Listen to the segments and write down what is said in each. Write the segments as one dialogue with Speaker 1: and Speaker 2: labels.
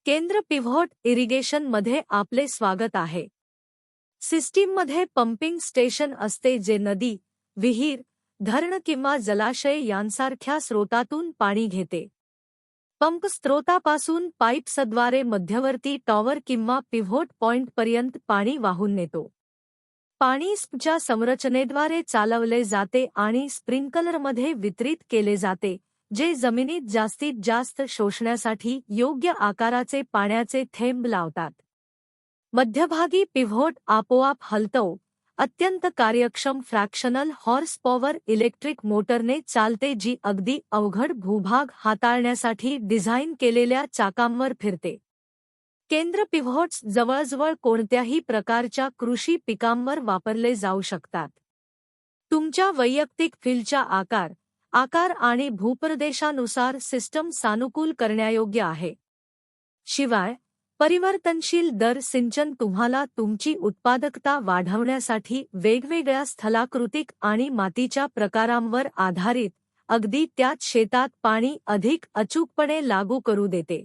Speaker 1: केंद्र pivot irrigation मध्ये आपले स्वागत आहे. सिस्टीममध्ये पंपिंग स्टेशन असते जे नदी, विहीर, धरण किंवा जलाशय यांसारख्या स्रोतातून पाणी घेते. पंप स्त्रोतापासून पाईप्सद्वारे मध्यवर्ती टॉवर किंवा पिव्होट पॉइंटपर्यंत पाणी वाहून नेतो. पाणी स्पच्या संरचनेद्वारे चालवले जाते आणि स्प्रिंकलरमध्ये वितरित केले जाते, जे जमिनीत जास्तीत जास्त शोषण्यासाठी योग्य आकाराचे पाण्याचे थेंब लावतात. मध्यभागी पिव्होट आपोआप हलतो. अत्यंत कार्यक्षम फ्रॅक्शनल हॉर्स पॉवर इलेक्ट्रिक मोटरने चालते जी अगदी अवघड भूभाग हाताळण्यासाठी डिझाइन केलेल्या चाकांवर फिरते. केंद्र पिव्होट्स जवळजवळ कोणत्याही प्रकारच्या कृषी पिकांवर वापरले जाऊ शकतात. तुमच्या वैयक्तिक फील्डच्या आकार आणि भूप्रदेशानुसार सिस्टम सानुकूल करण्यायोग्य आहे. शिवाय, परिवर्तनशील दर सिंचन तुम्हाला तुमची उत्पादकता वाढवण्यासाठी वेगवेगळ्या स्थलाकृतिक आणि मातीच्या प्रकारांवर आधारित, अगदी त्याच शेतात पाणी अधिक अचूकपणे लागू करू देते.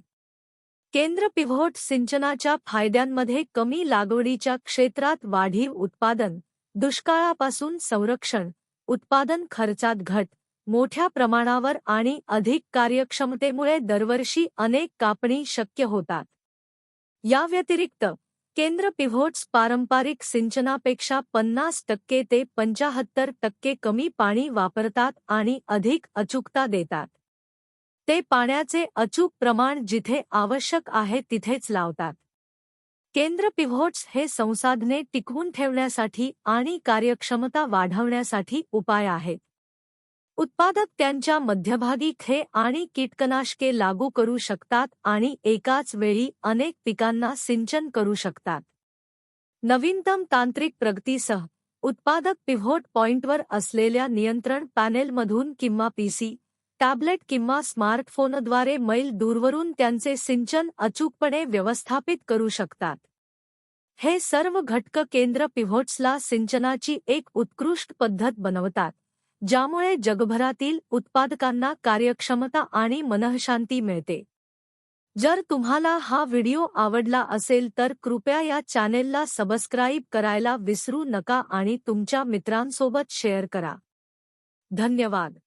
Speaker 1: केंद्र पिव्होट सिंचनाच्या फायद्यांमध्ये कमी लागवडीच्या क्षेत्रात वाढीव उत्पादन, दुष्काळापासून संरक्षण, उत्पादन खर्चात घट, मोठ्या प्रमाणावर आणि अधिक कार्यक्षमतेमुळे दरवर्षी अनेक कापणी शक्य होतात. या व्यतिरिक्त, केंद्र पिव्होट्स पारंपरिक सिंचनापेक्षा 50% ते 75% कमी पाणी वापरतात आणि अधिक अचूकता देतात. ते पाण्याचे अचूक प्रमाण जिथे आवश्यक आहे तिथेच लावतात. केंद्र पिव्होट्स हे संसाधने टिकवून ठेवण्यासाठी आणि कार्यक्षमता वाढवण्यासाठी उपाय आहेत. उत्पादक त्यांच्या मध्यभागी खे आणि कीटकनाशके लागू करू शकतात आणि एकाच वेळी अनेक पिकांना सिंचन करू शकतात. नवीनतम तांत्रिक प्रगतीसह, उत्पादक पिव्होट पॉइंटवर असलेल्या नियंत्रण पॅनेलमधून किंवा पीसी, टॅब्लेट किंवा स्मार्टफोनद्वारे मैल दूरवरून त्यांचे सिंचन अचूकपणे व्यवस्थापित करू शकतात. हे सर्व घटक केंद्र पिव्होट्सला सिंचनाची एक उत्कृष्ट पद्धत बनवतात, ज्यामुळे जगभरातील उत्पादकांना कार्यक्षमता आणि मनःशांती मिळते. जर तुम्हाला हा व्हिडिओ आवडला असेल तर कृपया या चॅनेलला सबस्क्राईब करायला विसरू नका आणि तुमच्या मित्रांसोबत शेअर करा. धन्यवाद.